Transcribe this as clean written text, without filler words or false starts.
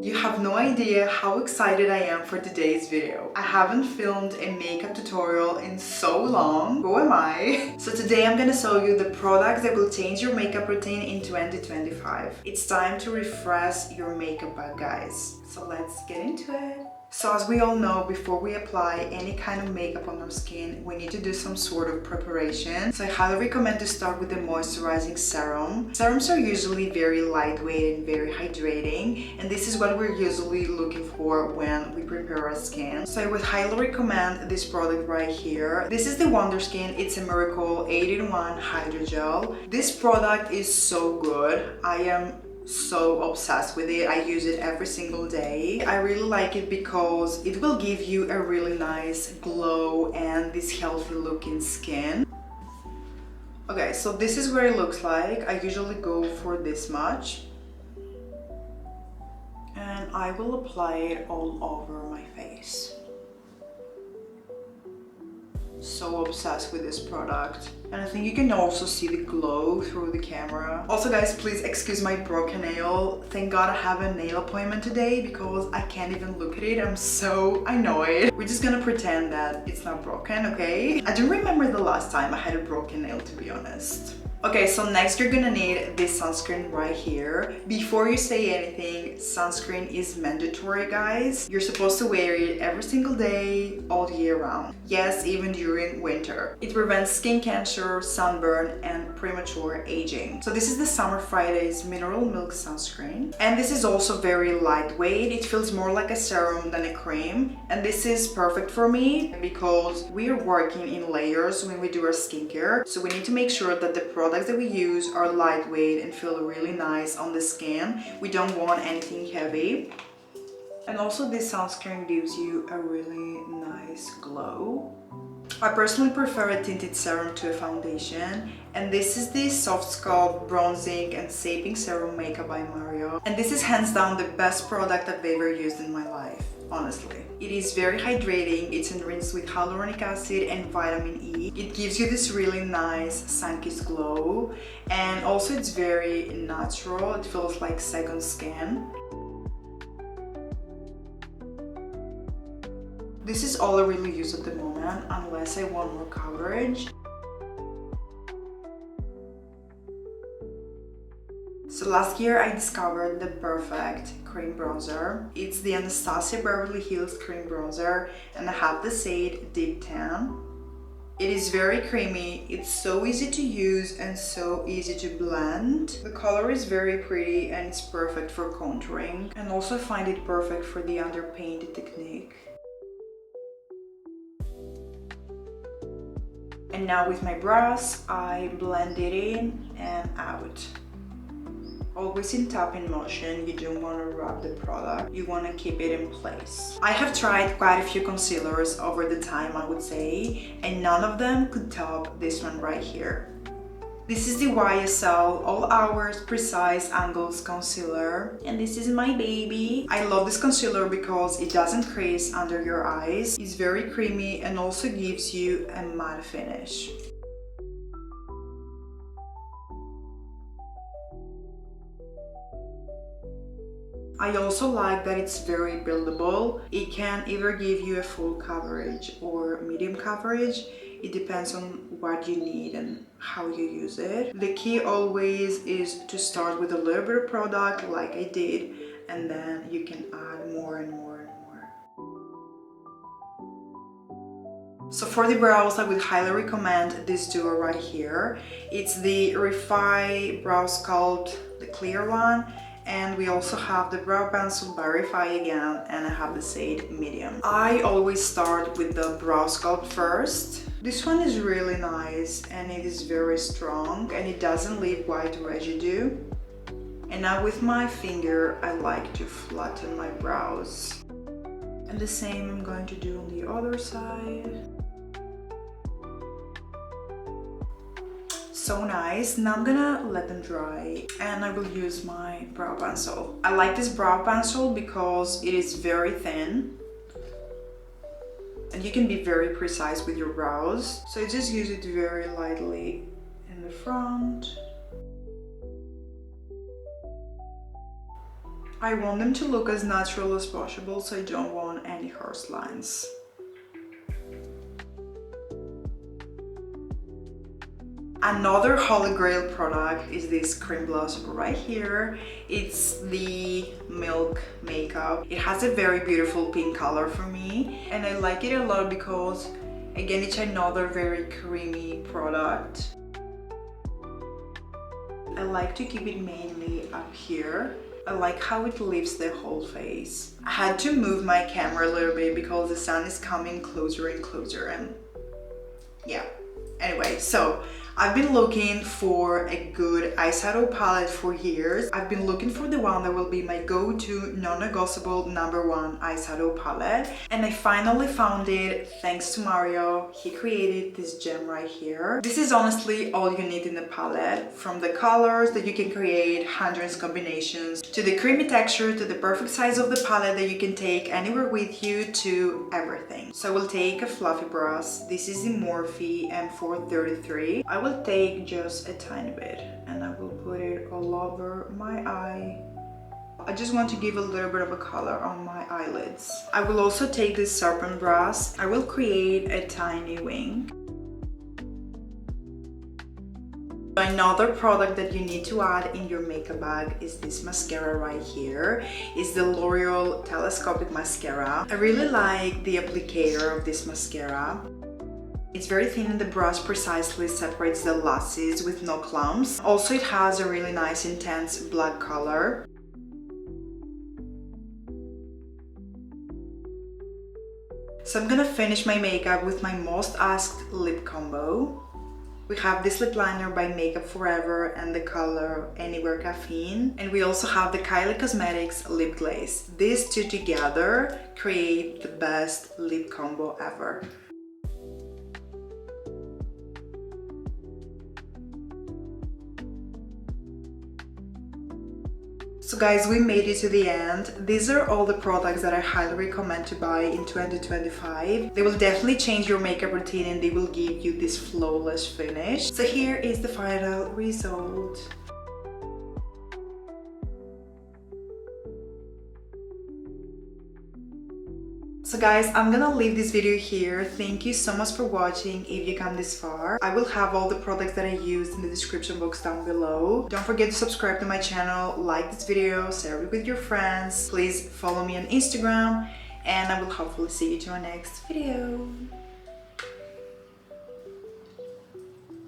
You have no idea how excited I am for today's video. I haven't filmed a makeup tutorial in so long. Who am I? So today I'm gonna show you the products that will change your makeup routine in 2025. It's time to refresh your makeup bag, guys. So let's get into it. So as we all know, before we apply any kind of makeup on our skin, we need to do some sort of preparation. So I highly recommend to start with the moisturizing serum. Serums are usually very lightweight and very hydrating, and this is what we're usually looking for when we prepare our skin. So I would highly recommend this product right here. This is the WONDERSKIN It's a Miracle 8-in-1 Hydra Gel. This product is so good. I am so obsessed with it. I use it every single day. I really like it because it will give you a really nice glow and this healthy looking skin. Okay, so this is what it looks like. I usually go for this much. And I will apply it all over my face. So obsessed with this product, and I think you can also see the glow through the camera. Also guys, please excuse my broken nail. Thank god I have a nail appointment today because I can't even look at it. I'm so annoyed. We're just gonna pretend that it's not broken, okay? I don't remember the last time I had a broken nail, to be honest. Okay, so next you're gonna need this sunscreen right here. Before you say anything, sunscreen is mandatory, guys. You're supposed to wear it every single day, all year round. Yes, even during winter. It prevents skin cancer, sunburn, and premature aging. So this is the Summer Fridays Mineral Milk Sunscreen. And this is also very lightweight. It feels more like a serum than a cream. And this is perfect for me because we are working in layers when we do our skincare. So we need to make sure that the products that we use are lightweight and feel really nice on the skin. We don't want anything heavy. And also this sunscreen gives you a really nice glow. I personally prefer a tinted serum to a foundation, and this is the SoftSculpt Bronzing and Shaping Serum Makeup by Mario. And this is hands down the best product I've ever used in my life, honestly. It is very hydrating. It's enriched with hyaluronic acid and vitamin E. It gives you this really nice sun-kissed glow, and also it's very natural. It feels like second skin. This is all I really use at the moment, unless I want more coverage. So last year I discovered the perfect cream bronzer. It's the Anastasia Beverly Hills cream bronzer, and I have the shade Deep Tan. It is very creamy, it's so easy to use and so easy to blend. The color is very pretty and it's perfect for contouring, and also I find it perfect for the underpaint technique. And now with my brush, I blend it in and out. Always in tapping motion. You don't want to rub the product, you want to keep it in place. I have tried quite a few concealers over the time, I would say, and none of them could top this one right here. This is the YSL All Hours Precise Angles Concealer, and this is my baby. I love this concealer because it doesn't crease under your eyes. It's very creamy and also gives you a matte finish. I also like that it's very buildable. It can either give you a full coverage or medium coverage. It depends on what you need and how you use it. The key always is to start with a little bit of product like I did, and then you can add more and more and more. So for the brows, I would highly recommend this duo right here. It's the REFY Brow Sculpt, the clear one. And we also have the brow pencil by REFY again, and I have the shade medium. I always start with the brow sculpt first. This one is really nice and it is very strong and it doesn't leave white residue. And now with my finger, I like to flatten my brows. And the same I'm going to do on the other side. So nice. Now I'm gonna let them dry and I will use my brow pencil. I like this brow pencil because it is very thin and you can be very precise with your brows. So I just use it very lightly in the front I want them to look as natural as possible, so I don't want any harsh lines. Another holy grail product is this cream blush right here. It's the Milk Makeup. It has a very beautiful pink color for me, and I like it a lot because, again, it's another very creamy product. I like to keep it mainly up here. I like how it lifts the whole face. I had to move my camera a little bit because the sun is coming closer and closer, and yeah. Anyway, so I've been looking for a good eyeshadow palette for years. I've been looking for the one that will be my go-to non-negotiable #1 eyeshadow palette, and I finally found it thanks to Mario. He created this gem right here. This is honestly all you need in the palette, from the colors that you can create hundreds of combinations, to the creamy texture, to the perfect size of the palette that you can take anywhere with you, to everything. So I will take a fluffy brush. This is the Morphe M433. I will take just a tiny bit and I will put it all over my eye. I just want to give a little bit of a color on my eyelids. I will also take this serpent brush. I will create a tiny wing. Another product that you need to add in your makeup bag is this mascara right here. It's the L'Oreal Telescopic mascara. I really like the applicator of this mascara. It's very thin and the brush precisely separates the lashes with no clumps. Also, it has a really nice intense black color. So I'm gonna finish my makeup with my most asked lip combo. We have this lip liner by Makeup Forever and the color Anywhere Caffeine. And we also have the KYLIE Cosmetics Lip Glaze. These two together create the best lip combo ever. So guys, we made it to the end. These are all the products that I highly recommend to buy in 2025. They will definitely change your makeup routine and they will give you this flawless finish. So here is the final result. So guys, I'm gonna leave this video here. Thank you so much for watching if you come this far. I will have all the products that I used in the description box down below. Don't forget to subscribe to my channel, like this video, share it with your friends. Please follow me on Instagram and I will hopefully see you to my next video.